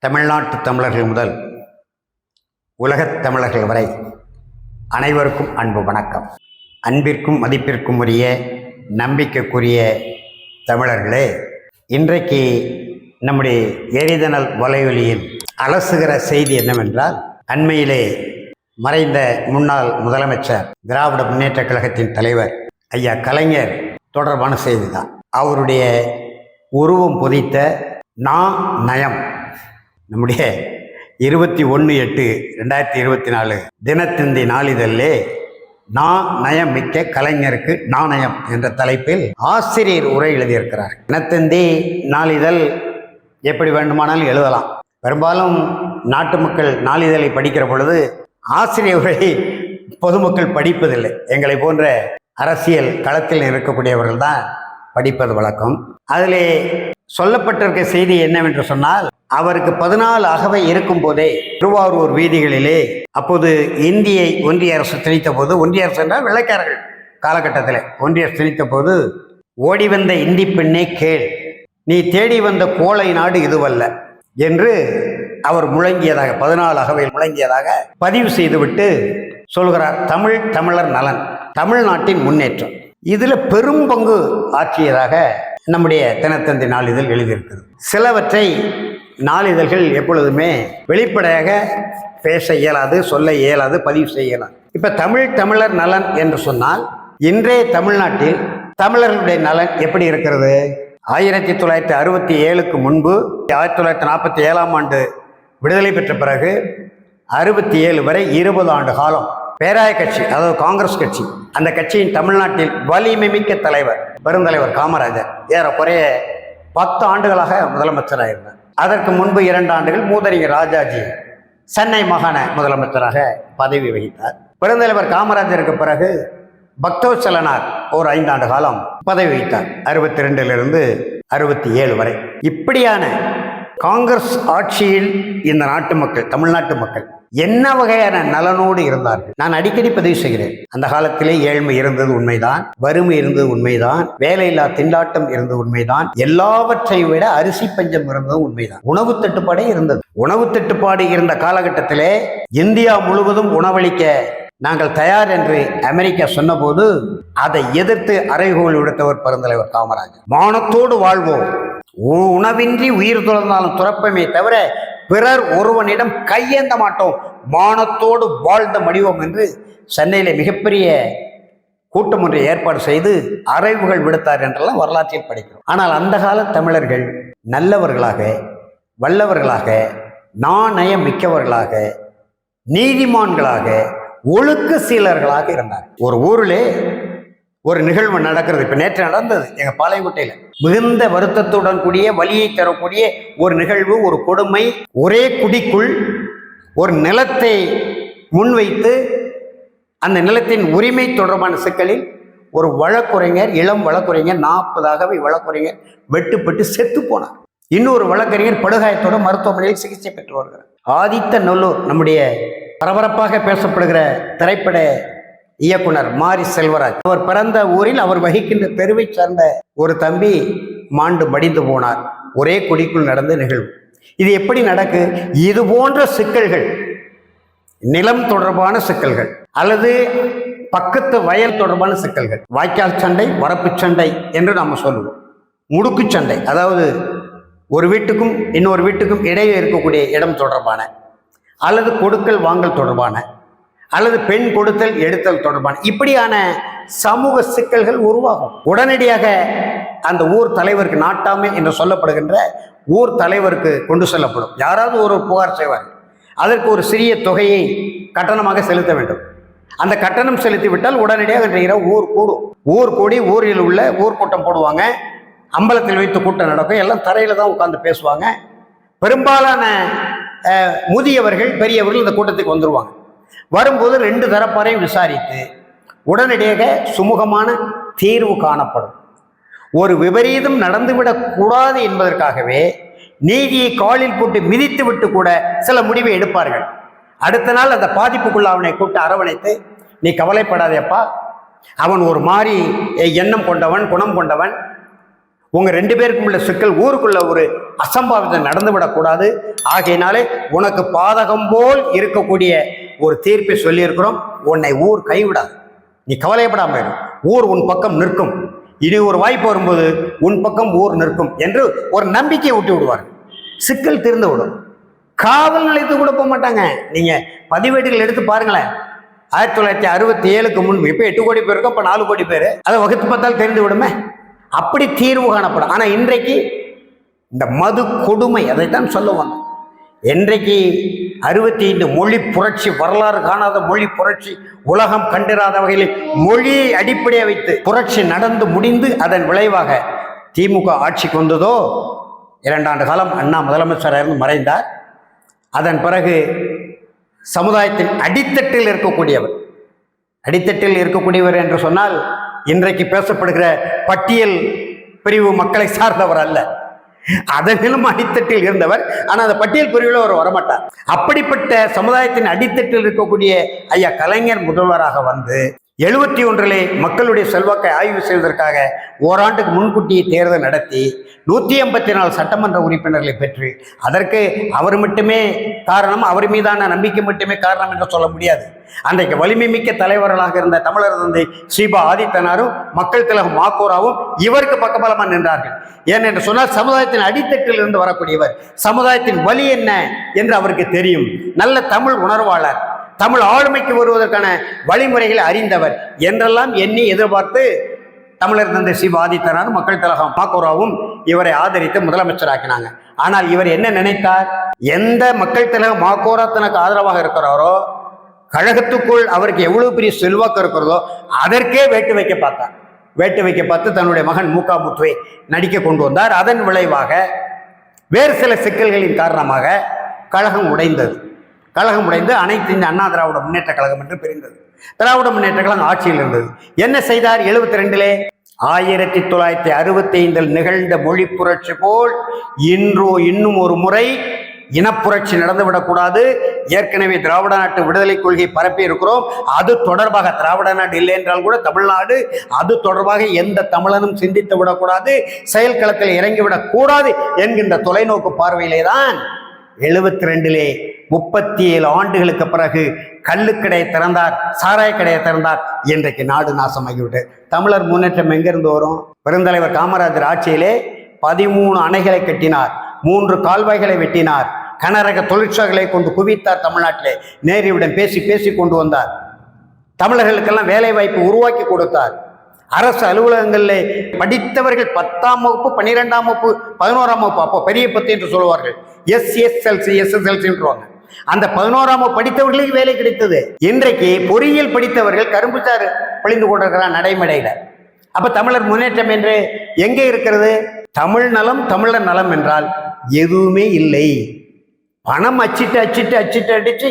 தமிழ்நாட்டு தமிழர்கள் முதல் உலகத் தமிழர்கள் வரை அனைவருக்கும் அன்பு வணக்கம். அன்பிற்கும் மதிப்பிற்கும் உரிய நம்பிக்கைக்குரிய தமிழர்களே, இன்றைக்கு நம்முடைய எரிதனல் வலையொலியில் அலசுகிற செய்தி என்னவென்றால், அண்மையிலே மறைந்த முன்னாள் முதலமைச்சர் திராவிட முன்னேற்ற கழகத்தின் தலைவர் ஐயா கலைஞர் தொடர்பான செய்தி தான். அவருடைய உருவம் பொதித்த நயம் நம்முடைய 21/8/2024 தினத்தந்தி நாளிதழிலே நயம் மிக்க கலைஞருக்கு நாணயம் என்ற தலைப்பில் ஆசிரியர் உரை எழுதியிருக்கிறார். தினத்தந்தி நாளிதழ் எப்படி வேண்டுமானாலும் எழுதலாம். பெரும்பாலும் நாட்டு மக்கள் நாளிதழை படிக்கிற பொழுது ஆசிரியர் உரை பொதுமக்கள் படிப்பதில்லை. எங்களை போன்ற அரசியல் களத்தில் இருக்கக்கூடியவர்கள் தான் படிப்பது வழக்கம். அதிலே சொல்லப்பட்டிருக்க செய்தி என்னவென்று சொன்னால், அவருக்கு 14 அகவை இருக்கும் போதே திருவாரூர் வீதிகளிலே, அப்போது இந்தியை ஒன்றிய அரசு திணித்த போது, ஒன்றிய அரசு என்றால் வெள்ளைக்காரர்கள் காலகட்டத்தில் ஒன்றிய அரசு திணித்த போது, ஓடி வந்த இந்தி பெண்ணே கேள், நீ தேடி வந்த கோளை நாடு இதுவல்ல என்று அவர் முழங்கியதாக, 14 அகவையில் முழங்கியதாக பதிவு செய்துவிட்டு சொல்கிறார். தமிழர் நலன், தமிழ்நாட்டின் முன்னேற்றம், இதில் பெரும் பங்கு ஆற்றியதாக நம்முடைய தினத்தந்தி நாளிதழ் எழுதியிருக்கிறது. சிலவற்றை நாளிதழ்கள் எப்பொழுதுமே வெளிப்படையாக பேச இயலாது, சொல்ல இயலாது, பதிவு செய்ய இயலாது. இப்போ தமிழர் நலன் என்று சொன்னால், இன்றைய தமிழ்நாட்டில் தமிழர்களுடைய நலன் எப்படி இருக்கிறது? 1967க்கு முன்பு 1947ஆம் ஆண்டு விடுதலை பெற்ற பிறகு 67 வரை 20 ஆண்டு காலம் பேராய கட்சி, அதாவது காங்கிரஸ் கட்சி, அந்த கட்சியின் தமிழ்நாட்டில் வலிமை மிக்க தலைவர் பெருந்தலைவர் காமராஜர் ஏறக்குறைய 10 ஆண்டுகளாக முதலமைச்சராக இருந்தார். அதற்கு முன்பு 2 ஆண்டுகள் மூதறிஞர் ராஜாஜி சென்னை மாகாண முதலமைச்சராக பதவி வகித்தார். பெருந்தலைவர் காமராஜருக்கு பிறகு பக்தவத்சலனார் ஒரு 5 ஆண்டு காலம் பதவி வகித்தார், 62லிருந்து 67 வரை. இப்படியான காங்கிரஸ் ஆட்சியில் இந்த நாட்டு மக்கள், தமிழ்நாட்டு மக்கள் என்ன வகையான நலனோடு இருந்தார்கள்? நான் அடிக்கடி பதிவு செய்கிறேன். அந்த காலத்திலே ஏழ்மை இருந்தது உண்மைதான், வறுமை இருந்தது உண்மைதான், வேலையில்லா திண்டாட்டம் இருந்தது உண்மைதான், எல்லாவற்றை விட அரிசி பஞ்சம் இருந்தது உண்மைதான், உணவு தட்டுப்பாடே இருந்தது. உணவு தட்டுப்பாடு இருந்த காலகட்டத்திலே இந்தியா முழுவதும் உணவளிக்க நாங்கள் தயார் என்று அமெரிக்கா சொன்னபோது அதை எதிர்த்து அறைகோல் விடுத்தவர் பெருந்தலைவர் காமராஜர். மானத்தோடு வாழ்வோம், உணவின்றி உயிர் துறந்தாலும் துறப்பமே தவிர பிறர் ஒருவனிடம் கையேந்த மாட்டோம், மானத்தோடு வாழ்ந்த மடிவோம் என்று சென்னையிலே மிகப்பெரிய கூட்டம் ஒன்றை ஏற்பாடு செய்து அறைவுகள் விடுத்தார் என்றெல்லாம் வரலாற்றில் படிக்கிறோம். ஆனால் அந்த கால தமிழர்கள் நல்லவர்களாக, வல்லவர்களாக, நாணயம் மிக்கவர்களாக, நீதிமான்களாக, ஒழுக்க சீலர்களாக இருந்தார். ஒரு ஊரிலே ஒரு நிகழ்வு நடக்கிறது. இப்போ நேற்று நடந்தது எங்கள் பாளையங்கோட்டையில். மிகுந்த வருத்தத்துடன் கூடிய, வலியை தரக்கூடிய ஒரு நிகழ்வு, ஒரு கொடுமை. ஒரே குடிக்குள் ஒரு நிலத்தை முன்வைத்து அந்த நிலத்தின் உரிமை தொடர்பான சிக்கலில் ஒரு வழக்குரைஞர், இளம் வழக்குரைஞர், 40 வழக்குரைஞர் வெட்டுப்பட்டு செத்து போனார். இன்னொரு வழக்கறிஞர் படுகாயத்தோடு மருத்துவமனையில் சிகிச்சை பெற்று வருகிறார். ஆதித்தநல்லூர், நம்முடைய பரபரப்பாக பேசப்படுகிற திரைப்பட இயக்குனர் மாரி செல்வராஜ், அவர் பிறந்த ஊரில் அவர் வகிக்கின்ற தெருவை சார்ந்த ஒரு தம்பி மாண்டு மடிந்து போனார். ஒரே குடிக்குள் நடந்த நிகழ்வு. இது எப்படி நடக்கு? இது போன்ற சிக்கல்கள், நிலம் தொடர்பான சிக்கல்கள் அல்லது பக்கத்து வயல் தொடர்பான சிக்கல்கள், வாய்க்கால் சண்டை, வரப்பு சண்டை என்று நாம் சொல்லுவோம். முடுக்கு சண்டை, அதாவது ஒரு வீட்டுக்கும் இன்னொரு வீட்டுக்கும் இடையே இருக்கக்கூடிய இடம் தொடர்பான, அல்லது கொடுக்கல் வாங்கல் தொடர்பான, அல்லது பெண் கொடுத்தல் எடுத்தல் தொடர்பான இப்படியான சமூக சிக்கல்கள் உருவாகும். உடனடியாக அந்த ஊர் தலைவருக்கு, நாட்டாமை என்று சொல்லப்படுகின்ற ஊர் தலைவருக்கு கொண்டு செல்லப்படும். யாராவது ஒரு புகார் செய்வார், அதற்கு ஒரு சிறிய தொகையை கட்டணமாக செலுத்த வேண்டும். அந்த கட்டணம் செலுத்திவிட்டால் உடனடியாக இரவு ஊர் கூடும். ஊர் கூடி ஊரில் உள்ள ஊர்க்கூட்டம் போடுவாங்க, அம்பலத்தில் வைத்து கூட்டம் நடக்கும், எல்லாம் தரையில் தான் உட்கார்ந்து பேசுவாங்க. பெரும்பாலான முதியவர்கள், பெரியவர்கள் இந்த கூட்டத்துக்கு வந்துடுவாங்க. வரும்போது 2 தரப்பாரையும் விசாரித்து உடனடியாக சுமூகமான தீர்வு காணப்படும். ஒரு விபரீதம் நடந்துவிடக்கூடாது என்பதற்காகவே நீதியை காலில் போட்டு மிதித்து விட்டு கூட சில முடிவை எடுப்பார்கள். அடுத்த நாள் அந்த பாதிப்புக்குள்ள அவனை கூப்பிட்டு அரவணைத்து, நீ கவலைப்படாதேப்பா, அவன் ஒரு மாதிரி எண்ணம் கொண்டவன், குணம் கொண்டவன், உங்கள் 2 பேருக்கும் உள்ள சிக்கல் ஊருக்குள்ள ஒரு அசம்பாவிதம் நடந்துவிடக்கூடாது. ஆகையினாலே உனக்கு பாதகம் போல் இருக்கக்கூடிய ஒரு தீர்ப்பை சொல்லியிருக்கிறோம். உன்னை ஊர் கைவிடாது, நீ கவலைப்படாம இரு. ஊர் உன் பக்கம் நிற்கும். இனி ஒரு வாய்ப்பு வரும்போது உன் பக்கம் ஊர் நிற்கும் என்று ஒரு நம்பிக்கையை விட்டு விடுவார்கள். சிக்கல் தீர்ந்து விடும். காவல் நிலையத்துக்கு கூட போக மாட்டாங்க. நீங்க பதிவேடுகள் எடுத்து பாருங்களேன். 1967க்கு முன்பு, இப்ப 8 கோடி பேர் இருக்கும், இப்ப 4 கோடி பேர். அதை வகுத்து பார்த்தால் தெரிந்து விடுமே. அப்படி தீர்வு காணப்படும். ஆனா இன்றைக்கு இந்த மது கொடுமை அதைத்தான் சொல்லுவாங்க. இன்றைக்கு 65 மொழி புரட்சி, வரலாறு காணாத மொழி புரட்சி, உலகம் கண்டிராத வகையில் மொழியை அடிப்படையாக வைத்து புரட்சி நடந்து முடிந்து அதன் விளைவாக திமுக ஆட்சிக்கு வந்ததோ 2 ஆண்டு காலம் அண்ணா முதலமைச்சராக இருந்து மறைந்தார். அதன் பிறகு சமுதாயத்தின் அடித்தட்டில் இருக்கக்கூடியவர் என்று சொன்னால் இன்றைக்கு பேசப்படுகிற பட்டியல் பிரிவு மக்களை சார்ந்தவர் அல்ல, அதனிலும் அடித்தட்டில் இருந்தவர். ஆனால் அந்த பட்டியல் பிரிவில் அவர் வரமாட்டார். அப்படிப்பட்ட சமுதாயத்தின் அடித்தட்டில் இருக்கக்கூடிய ஐயா கலைஞர் முதல்வராக வந்து 71 மக்களுடைய செல்வாக்கை ஆய்வு செய்வதற்காக ஓராண்டுக்கு முன்கூட்டியே தேர்தல் நடத்தி 184 சட்டமன்ற உறுப்பினர்களை பெற்று, அதற்கு அவர் மட்டுமே காரணம், அவர் மீதான நம்பிக்கை மட்டுமே காரணம் என்று சொல்ல முடியாது. அன்றைக்கு வலிமை மிக்க தலைவர்களாக இருந்த தமிழர் தந்தை சீபா ஆதித்தனாரும் மக்கள் திலகம் மாக்கோராவும் இவருக்கு பக்கபலமாக நின்றார்கள். ஏனென்று சொன்னால் சமுதாயத்தின் அடித்தட்டில் இருந்து வரக்கூடியவர், சமுதாயத்தின் வலி என்ன என்று அவருக்கு தெரியும். நல்ல தமிழ் உணர்வாளர், தமிழ் ஆளுமைக்கு வருவதற்கான வழிமுறைகளை அறிந்தவர் என்றெல்லாம் எண்ணி எதிர்பார்த்து தமிழர் தந்தை சீபா ஆதித்தனாரும் மக்கள் திலகம் மாக்கோராவும் இவரை ஆதரித்து முதலமைச்சராக்கினாங்க. ஆனால் இவர் என்ன நினைத்தார்? எந்த மக்கள் திலகம் மாக்கோரா தனக்கு ஆதரவாக இருக்கிறாரோ, கழகத்துக்குள் அவருக்கு எவ்வளவு பெரிய செல்வாக்கு இருக்கிறதோ அதற்கே வேட்டு வைக்க பார்த்து தன்னுடைய மகன் மூகா முத்துவை நடிக்க கொண்டு வந்தார். அதன் விளைவாக வேறு சில சிக்கல்களின் காரணமாக கழகம் உடைந்து அனைத்து இந்த அண்ணா திராவிட முன்னேற்ற கழகம் என்று பிரிந்தது. திராவிட முன்னேற்ற கழகம் ஆட்சியில் இருந்தது. என்ன செய்தார்? 72 1965 நிகழ்ந்த மொழி புரட்சி போல் இன்னும் ஒரு முறை இனப்புரட்சி நடந்துவிடக்கூடாது. ஏற்கனவே திராவிட நாட்டு விடுதலை கொள்கை பரப்பி இருக்கிறோம். அது தொடர்பாக திராவிட நாடு இல்லை என்றால் கூட தமிழ்நாடு, அது தொடர்பாக எந்த தமிழனும் சிந்தித்து விடக்கூடாது, செயல்களத்தில் இறங்கிவிடக் கூடாது என்கின்ற தொலைநோக்கு பார்வையிலே தான் 72 37 ஆண்டுகளுக்கு பிறகு கள்ளுக்கடையை திறந்தார், சாராய கடையை திறந்தார். இன்றைக்கு நாடு நாசமாகிவிட்டு தமிழர் முன்னேற்றம் எங்கிருந்து வரும்? பெருந்தலைவர் காமராஜர் ஆட்சியிலே 13 அணைகளை கட்டினார், 3 கால்வாய்களை வெட்டினார், கனரக தொழிற்சாலைகளை கொண்டு குவித்தார். தமிழ்நாட்டிலே நேருவிடம் பேசி கொண்டு வந்தார். தமிழர்களுக்கெல்லாம் வேலை வாய்ப்பு உருவாக்கி கொடுத்தார். அரசு அலுவலகங்களில் படித்தவர்கள் 10ஆம் வகுப்பு 12ஆம் வகுப்பு 11ஆம் வகுப்பு, அப்போ பெரிய 10 என்று சொல்லுவார்கள், SSLC அந்த 11ஆம் வகுப்பு படித்தவர்களுக்கு வேலை கிடைத்தது. இன்றைக்கு பொறியியல் படித்தவர்கள் கரும்புச்சாறு பழிந்து கொண்டிருக்கிறார் நடைமுறையில. அப்ப தமிழர் முன்னேற்றம் என்று எங்கே இருக்கிறது? தமிழ் நலம், தமிழர் நலம் என்றால் எதுவுமே இல்லை. பணம் அடிச்சு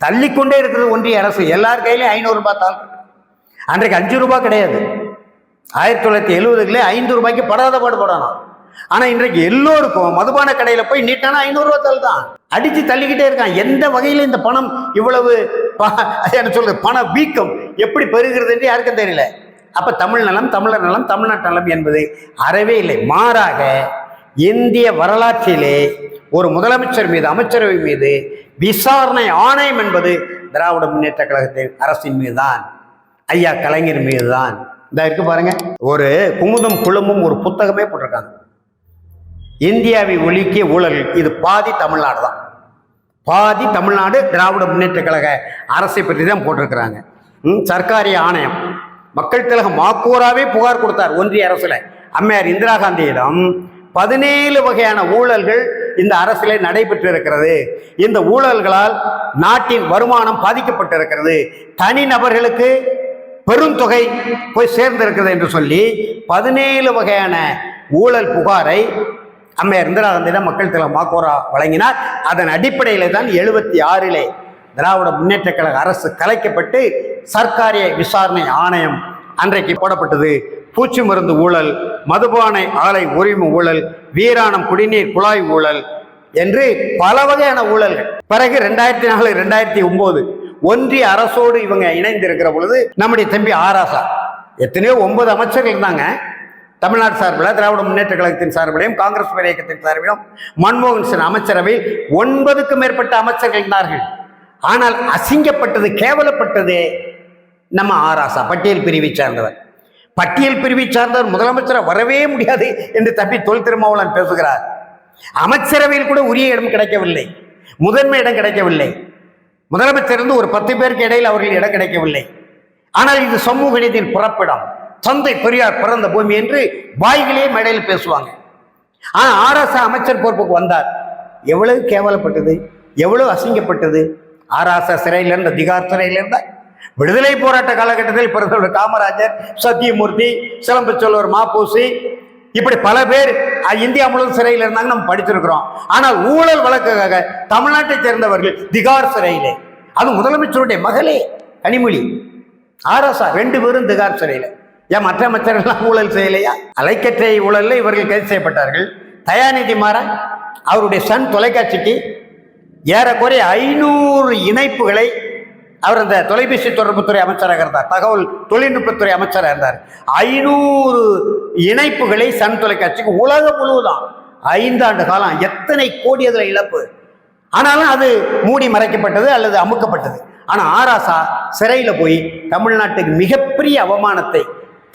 தள்ளிக்கொண்டே இருக்கிறது ஒன்றிய அரசு. எல்லார் கையிலையும் 500 ரூபாய் தாள். அன்றைக்கு 5 ரூபாய் கிடையாது. 1970 5 ரூபாய்க்கு படாத பாடு போடணும். ஆனா இன்றைக்கு எல்லோருக்கும் மதுபான கடையில போய் நீட்டான 500 ரூபாய் தாள் தான் அடிச்சு தள்ளிக்கிட்டே இருக்கான். எந்த வகையில இந்த பணம் இவ்வளவு என்ன சொல்றது, பண வீக்கம் எப்படி பெறுகிறது என்று யாருக்கும் தெரியல. அப்ப தமிழ் நலம், தமிழர் நலம், தமிழ்நாட்டு நலம் என்பது அறவே இல்லை. மாறாக இந்திய வரலாற்றிலே ஒரு முதலமைச்சர் மீது, அமைச்சரவை மீது விசாரணை ஆணையம் என்பது திராவிட முன்னேற்ற கழகத்தின் அரசின் மீதுதான், ஐயா கலைஞர் மீதுதான். இந்த இருக்கு பாருங்க, ஒரு குமுதம் குழுமும் ஒரு புத்தகமே போட்டிருக்காங்க. இந்தியாவை ஒழிக்கிய ஊழல்கள், இது பாதி தமிழ்நாடு தான், பாதி தமிழ்நாடு திராவிட முன்னேற்ற கழக அரசை பற்றி தான் போட்டிருக்கிறாங்க. சர்க்காரிய ஆணையம் மக்கள் திலகம் மாக்கோராவே புகார் கொடுத்தார் ஒன்றிய அரசுல. அம்மையார் இந்திரா காந்தியிடம் 17 வகையான ஊழல்கள் இந்த அரசிலே நடைபெற்று இருக்கிறது, இந்த ஊழல்களால் நாட்டின் வருமானம் பாதிக்கப்பட்டிருக்கிறது, தனிநபர்களுக்கு பெருந்தொகை போய் சேர்ந்திருக்கிறது என்று சொல்லி 17 வகையான ஊழல் புகாரை அம்மையார் இந்திரா காந்தியிடம் மக்கள் திலகம் மாக்கோரா வழங்கினார். அதன் அடிப்படையிலே தான் 76 திராவிட முன்னேற்ற கழக அரசு கலைக்கப்பட்டு சர்க்காரிய விசாரணை ஆணையம் அன்றைக்கு போடப்பட்டது. பூச்சி மருந்து ஊழல், மதுபானை ஆலை உரிமை ஊழல், வீராணம் குடிநீர் குழாய் ஊழல் என்று பல வகையான ஊழல்கள். பிறகு 2004 2009 ஒன்றிய அரசோடு இவங்க இணைந்து இருக்கிற பொழுது நம்முடைய தம்பி ஆராசா, எத்தனையோ 9 அமைச்சர்கள் இருந்தாங்க, தமிழ்நாடு சார்பில் திராவிட முன்னேற்ற கழகத்தின் சார்பிலையும் காங்கிரஸ் இயக்கத்தின் சார்பிலும் மன்மோகன் சிங் அமைச்சரவையில் 9க்கும் மேற்பட்ட அமைச்சர்கள் இருந்தார்கள். ஆனால் அசிங்கப்பட்டது, கேவலப்பட்டது நம்ம ஆராசா, பட்டியல் பிரிவை சார்ந்தவர். பட்டியல் பிரிவை சார்ந்தவர் முதலமைச்சர் வரவே முடியாது என்று தப்பி தொல் திருமாவளவன் பேசுகிறார். அமைச்சரவையில் கூட உரிய இடம் கிடைக்கவில்லை, முதன்மை இடம் கிடைக்கவில்லை. முதலமைச்சர் இருந்து ஒரு 10 பேருக்கு இடையில் அவர்கள் இடம் கிடைக்கவில்லை. ஆனால் இது சமூக நீதியின் புறப்பிடம், தந்தை பெரியார் பிறந்த பூமி என்று வாய்களே மேடையில் பேசுவாங்க. ஆனால் ஆராசா அமைச்சர் பொறுப்புக்கு வந்தார். எவ்வளவு கேவலப்பட்டது, எவ்வளவு அசிங்கப்பட்டது. ஆராசா சிறையில் இருந்த, திகார் சிறையில் இருந்த, விடுதலை போராட்ட காலகட்டத்தில் பிறந்தவர் காமராஜர், சத்தியமூர்த்தி, சிலம்பு செல்வர் மாப்பூசி, இப்படி பல பேர் இந்தியா முழுவதும் சிறையில் இருந்தாங்க, நம்ம படிச்சிருக்கிறோம். ஆனால் ஊழல் வழக்குக்காக தமிழ்நாட்டை சேர்ந்தவர்கள் திகார் சிறையிலே, அது முதலமைச்சருடைய மகளே கனிமொழி, ஆராசா 2 பேரும் திகார் சிறையில். ஏன் மற்ற அமைச்சர்கள் ஊழல் செய்யலையா? அலைக்கற்றை ஊழலில் இவர்கள் கைது செய்யப்பட்டார்கள். தயாநிதி மாறன் அவருடைய சன் தொலைக்காட்சிக்கு ஏறக்குறைய 500 இணைப்புகளை, அவர் அந்த தொலைபேசி தொடர்புத்துறை அமைச்சராக இருந்தார், தகவல் தொழில்நுட்பத்துறை அமைச்சராக இருந்தார். 500 இணைப்புகளை சன் தொலைக்காட்சிக்கு உலகம் முழுவதும் 5 ஆண்டு காலம் எத்தனை கோடி அதில் இழப்பு. ஆனாலும் அது மூடி மறைக்கப்பட்டது அல்லது அமுக்கப்பட்டது. ஆனால் ஆராசா சிறையில் போய் தமிழ்நாட்டுக்கு மிகப்பெரிய அவமானத்தை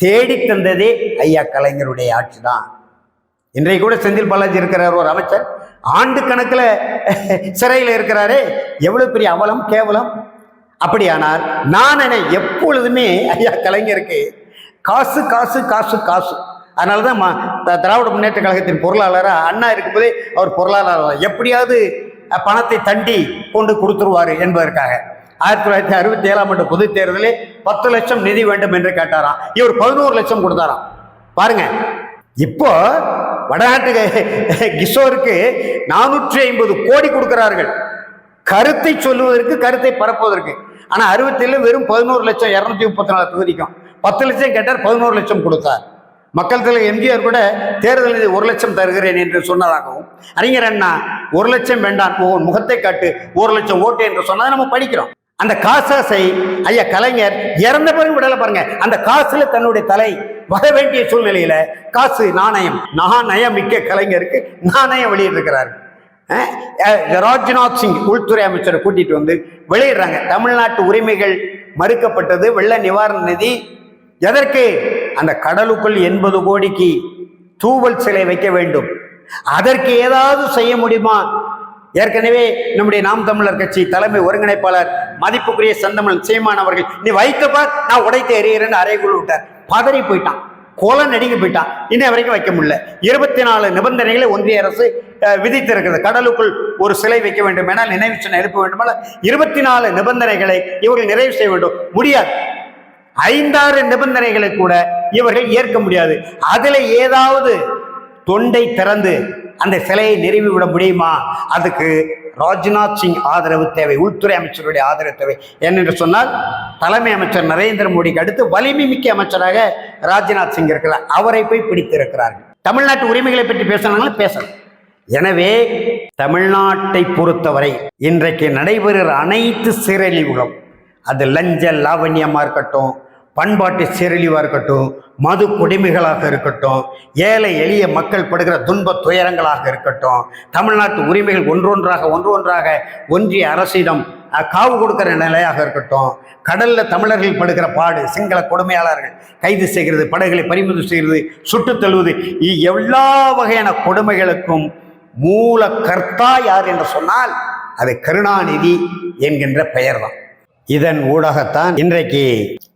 தேடி தந்ததே ஐயா கலைஞருடைய ஆட்சி தான். இன்றைக்கு கூட செந்தில் பாலாஜி இருக்கிறார், ஒரு அமைச்சர், ஆண்டு கணக்கில் சிறையில் இருக்கிறாரே, எவ்வளவு பெரிய அவலம், கேவலம். அப்படியானால் நான் எப்பொழுதுமே ஐயா கலைஞருக்கு காசு காசு காசு காசு. அதனால தான் திராவிட முன்னேற்ற கழகத்தின் பொருளாளராக அண்ணா இருக்கும்போதே அவர் பொருளாளர் எப்படியாவது பணத்தை தண்டி கொண்டு கொடுத்துருவார் என்பதற்காக 1967ஆம் ஆண்டு பொதுத் தேர்தலில் 10 லட்சம் நிதி வேண்டும் என்று கேட்டாராம். இவர் 11 லட்சம் கொடுத்தாராம். பாருங்க, இப்போ வடநாட்டு கிஷோருக்கு 450 கோடி கொடுக்கிறார்கள் கருத்தை சொல்லுவதற்கு, கருத்தை பரப்புவதற்கு. ஆனால் 67 வெறும் 11 லட்சம் 234 தொகுதிக்கும் 10 லட்சம் கேட்டார், 11 லட்சம் கொடுத்தார். மக்கள் தலைவர் எம்ஜிஆர் கூட தேர்தலில் 1 லட்சம் தருகிறேன் என்று சொன்னதாகவும், அறிஞர் அண்ணா 1 லட்சம் வேண்டாம், முகத்தை காட்டு 1 லட்சம் ஓட்டு என்று சொன்னதை நம்ம படிக்கிறோம். அந்த காசாசை ஐயா கலைஞர் இறந்த பிறகு விடலை. பாருங்க, அந்த காசுல தன்னுடைய தலை வர வேண்டிய சூழ்நிலையில காசு, நாணயம், நாணயம் மிக்க கலைஞருக்கு நாணயம் வெளியிட்டிருக்கிறார். ராஜ்நாத் சிங் உள்துறை அமைச்சரை கூட்டிட்டு வந்து வெளியிடுறாங்க. தமிழ்நாட்டு உரிமைகள் மறுக்கப்பட்டது, வெள்ள நிவாரண நிதி எதற்கு? அந்த கடலுக்குள் 80 கோடிக்கு தூவல் சிலை வைக்க வேண்டும். அதற்கு ஏதாவது செய்ய முடியுமா? ஏற்கனவே நம்முடைய நாம் தமிழர் கட்சி தலைமை ஒருங்கிணைப்பாளர் மதிப்புக்குரிய செந்தமிழன் சீமான் அவர்கள், நீ வைத்தப்பார் நான் உடைத்து எறிகிறேன்னு அறைக்குள் விட்டார். பதறி போயிட்டான், கோல நடுங்கி போயிட்டான். இன்னும் வரைக்கும் வைக்க முடியல. 24 நிபந்தனைகளை ஒன்றிய அரசு விதித்திருக்கிறது. கடலுக்குள் ஒரு சிலை வைக்க வேண்டும் என, நினைவு சின்னம் எழுப்ப வேண்டுமானால் 24 நிபந்தனைகளை இவர்கள் நிறைவு செய்ய வேண்டும். முடியாது. 5-6 நிபந்தனைகளை கூட இவர்கள் ஏற்க முடியாது. அதுல ஏதாவது தொண்டை திறந்து அந்த சிலையை நிறுவிவிட முடியுமா? அதுக்கு ராஜ்நாத் சிங் ஆதரவு தேவை, உள்துறை அமைச்சருடைய ஆதரவு தேவை. ஏனென்று சொன்னால் தலைமை அமைச்சர் நரேந்திர மோடிக்கு அடுத்து வலிமை மிக்க அமைச்சராக ராஜ்நாத் சிங் இருக்கிறார். அவரை போய் பிடித்திருக்கிறார்கள். தமிழ்நாட்டு உரிமைகளை பற்றி பேசினாலும் பேசணும். எனவே தமிழ்நாட்டை பொறுத்தவரை இன்றைக்கு நடைபெறுகிற அனைத்து சீரழிவுகளும், அது லஞ்ச லாவண்யமாக இருக்கட்டும், பண்பாட்டு சீரழிவாக இருக்கட்டும், மது குடிமைகளாக இருக்கட்டும், ஏழை எளிய மக்கள் படுகிற துன்ப துயரங்களாக இருக்கட்டும், தமிழ்நாட்டு உரிமைகள் ஒன்றொன்றாக ஒன்றிய அரசிடம் காவு கொடுக்கிற நிலையாக இருக்கட்டும், கடல்ல தமிழர்கள் படுகிற பாடு, சிங்கள கொடுமையாளர்கள் கைது செய்கிறது, படகுகளை பறிமுதல் செய்கிறது, சுட்டு தள்ளுவது, எல்லா வகையான கொடுமைகளுக்கும் மூல கர்த்தா யார் என்று சொன்னால் அது கருணாநிதி என்கின்ற பெயர் தான். இதன் ஊடாகத்தான் இன்றைக்கு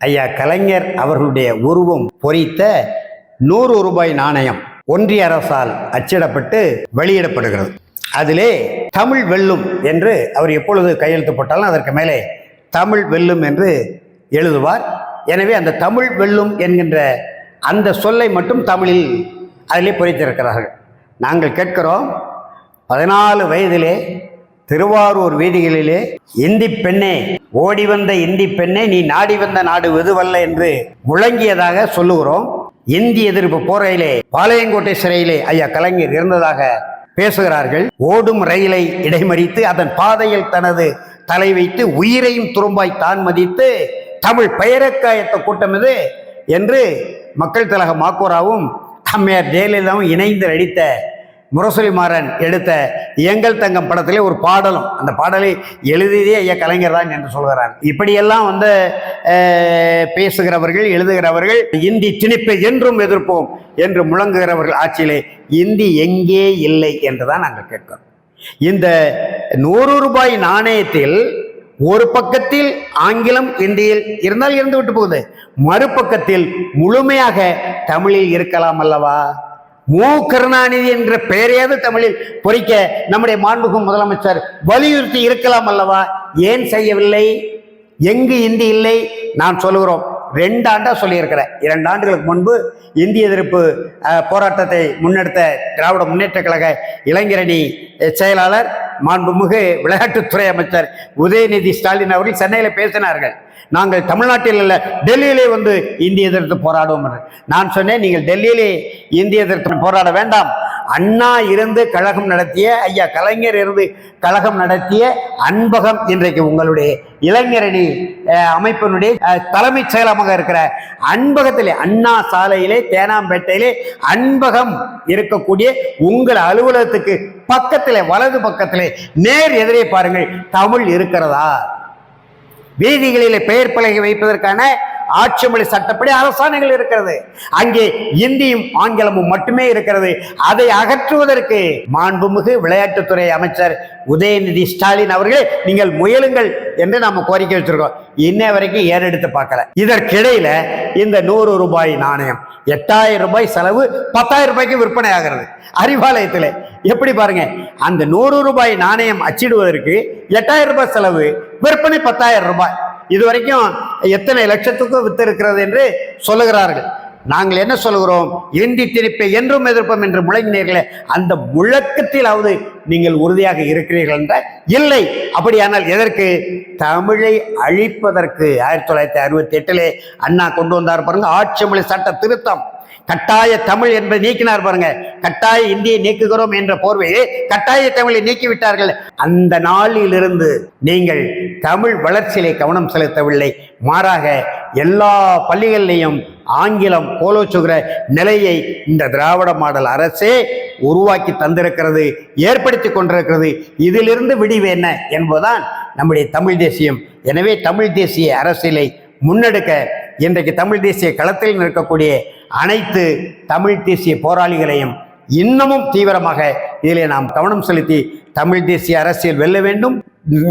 ஐயா கலைஞர் அவர்களுடைய உருவம் பொறித்த 100 ரூபாய் நாணயம் ஒன்றிய அரசால் அச்சிடப்பட்டு வெளியிடப்படுகிறது. அதிலே தமிழ் வெல்லும் என்று அவர் எப்பொழுது கையெழுத்து போட்டாலும் அதற்கு மேலே தமிழ் வெல்லும் என்று எழுதுவார். எனவே அந்த தமிழ் வெல்லும் என்கின்ற அந்த சொல்லை மட்டும் தமிழில் அதிலே பொறித்திருக்கிறார்கள். நாங்கள் கேட்கிறோம், 14 வயதிலே திருவாரூர் வீதிகளிலே இந்தி பெண்ணே, ஓடி வந்த இந்தி பெண்ணே, நீ நாடி வந்த நாடு வெதுவல்ல என்று முழங்கியதாக சொல்லுகிறோம். இந்தி எதிர்ப்பு போரையிலே பாளையங்கோட்டை சிறையிலே ஐயா கலைஞர் இருந்ததாக பேசுகிறார்கள். ஓடும் ரயிலை இடைமறித்து அதன் பாதையில் தனது தலை வைத்து உயிரையும் துரும்பாய் தான் மதித்து தமிழ் பெயரக்காயத்த கூட்டம் இது என்று மக்கள் திலக மாக்கோராவும் அம்மையார் ஜெயலலிதாவும் இணைந்து நடித்த முரசொலி மாறன் எடுத்த எங்கள் தங்கம் படத்திலே ஒரு பாடலும், அந்த பாடலை எழுதியதே ஐயா கலைஞர் தான் என்று சொல்கிறார். இப்படியெல்லாம் பேசுகிறவர்கள், எழுதுகிறவர்கள் இந்தி திணிப்பை என்றும் எதிர்ப்போம் என்று முழங்குகிறவர்கள் ஆட்சியிலே இந்தி எங்கே இல்லை என்றுதான் நாங்கள் கேட்கிறோம். இந்த 100 ரூபாய் நாணயத்தில் ஒரு பக்கத்தில் ஆங்கிலம் இந்தியில் இருந்தால் இருந்து விட்டு போகுது, மறுபக்கத்தில் முழுமையாக தமிழில் இருக்கலாம் அல்லவா? மு கருணாநிதி என்ற பெயரையாவது தமிழில் பொறிக்க நம்முடைய மாண்புமிகு முதலமைச்சர் வலியுறுத்தி இருக்கலாம் அல்லவா? ஏன் செய்யவில்லை? எங்கு இந்தி இல்லை? நான் சொல்லுகிறோம், 2 ஆண்டா சொல்லியிருக்கிறேன். 2 ஆண்டுகளுக்கு முன்பு இந்திய எதிர்ப்பு போராட்டத்தை முன்னெடுத்த திராவிட முன்னேற்ற கழக இளைஞரணி செயலாளர் மாண்புமிகு விளையாட்டுத்துறை அமைச்சர் உதயநிதி ஸ்டாலின் அவர்கள் சென்னையில் பேசினார்கள். நாங்கள் தமிழ்நாட்டில் அல்ல, டெல்லியிலே இந்திய எதிர்த்து போராடுவோம் என்று. நான் சொன்னேன், நீங்கள் டெல்லியிலே இந்திய எதிர்த்து போராட வேண்டாம். அண்ணா இருந்து கழகம் நடத்திய, ஐயா கலைஞர் இருந்து கழகம் நடத்திய அன்பகம் இன்றைக்கு உங்களுடைய இளைஞரணி அமைப்பினுடைய தலைமைச் செயலமாக இருக்கிற அன்பகத்திலே, அண்ணா சாலையிலே தேனாம்பேட்டையிலே அன்பகம் இருக்கக்கூடிய உங்கள் அலுவலகத்துக்கு பக்கத்திலே, வலது பக்கத்திலே நேர் எதிரே பாருங்கள், தமிழ் இருக்கிறதா? வீதிகளிலே பெயர் பலகை வைப்பதற்கான ஆட்சி மொழி சட்டப்படி அரசாணைகள் இருக்கிறது. அங்கே இந்தியும் ஆங்கிலமும் மட்டுமே இருக்கிறது. அதை அகற்றுவதற்கு மாண்புமிகு விளையாட்டுத்துறை அமைச்சர் உதயநிதி ஸ்டாலின் அவர்களே நீங்கள் முயலுங்கள் என்று நாம கோரிக்கை வச்சிருக்கோம். இன்ன வரைக்கும் ஏறெடுத்து பார்க்கல. இதற்கிடையில இந்த 100 ரூபாய் நாணயம் 8000 ரூபாய் செலவு 10,000 ரூபாய்க்கு விற்பனை ஆகிறது அறிவாலயத்தில். எப்படி பாருங்க, அந்த 100 ரூபாய் நாணயம் அச்சிடுவதற்கு 8000 ரூபாய் செலவு, விற்பனை 10,000 ரூபாய். இதுவரைக்கும் எத்தனை லட்சத்துக்கும் வித்து இருக்கிறது என்று சொல்லுகிறார்கள். நாங்கள் என்ன சொல்கிறோம்? இந்தி திணிப்பை என்றும் எதிர்ப்போம் என்று முழங்கினீர்களே, அந்த முழக்கத்திலாவது நீங்கள் உறுதியாக இருக்கிறீர்கள் என்ற இல்லை. அப்படியானால் எதற்கு? தமிழை அழிப்பதற்கு 1968 அண்ணா கொண்டு வந்தார் பாருங்க, ஆட்சி மொழி சட்ட திருத்தம். கட்டாய தமிழ் என்பதை நீக்கினார் பாருங்க. கட்டாய இந்தியை நீக்குகிறோம் என்ற போர்வையை கட்டாய தமிழை நீக்கிவிட்டார்கள். அந்த நாளிலிருந்து நீங்கள் தமிழ் வளர்ச்சியிலே கவனம் செலுத்தவில்லை. மாறாக எல்லா பள்ளிகளிலேயும் ஆங்கிலம் கோலோச்சுகிற நிலையை இந்த திராவிட மாடல் அரசே உருவாக்கி தந்திருக்கிறது, ஏற்படுத்தி கொண்டிருக்கிறது. இதிலிருந்து விடிவு என்ன என்பதுதான் நம்முடைய தமிழ் தேசியம். எனவே தமிழ் தேசிய அரசியலை முன்னெடுக்க இன்றைக்கு தமிழ் தேசிய களத்தில் நிற்கக்கூடிய அனைத்து தமிழ் தேசிய போராளிகளையும் இன்னமும் தீவிரமாக இதிலே நாம் கவனம் செலுத்தி தமிழ் தேசிய அரசியல் வெல்ல வேண்டும்.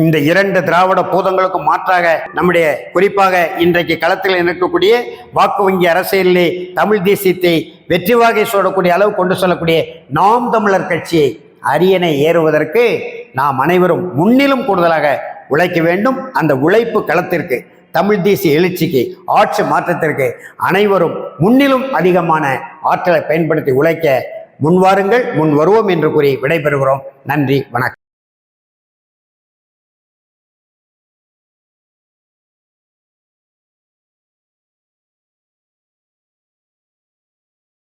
இந்த 2 திராவிட பூதங்களுக்கும் மாற்றாக நம்முடைய குறிப்பாக இன்றைக்கு களத்தில் நிற்கக்கூடிய வாக்கு வங்கி அரசியலிலே தமிழ் தேசியத்தை வெற்றி வாகை சூடக்கூடிய அளவு கொண்டு செல்லக்கூடிய நாம் தமிழர் கட்சியை அரியணை ஏறுவதற்கு நாம் அனைவரும் முன்னிலும் கூடுதலாக உழைக்க வேண்டும். அந்த உழைப்பு களத்திற்கு, தமிழ் தேசிய எழுச்சிக்கு, ஆட்சி மாற்றத்திற்கு அனைவரும் முன்னிலும் அதிகமான ஆற்றலை பயன்படுத்தி உழைக்க முன்வாருங்கள், முன் வருவோம் என்று கூறி விடைபெறுகிறோம். நன்றி, வணக்கம்.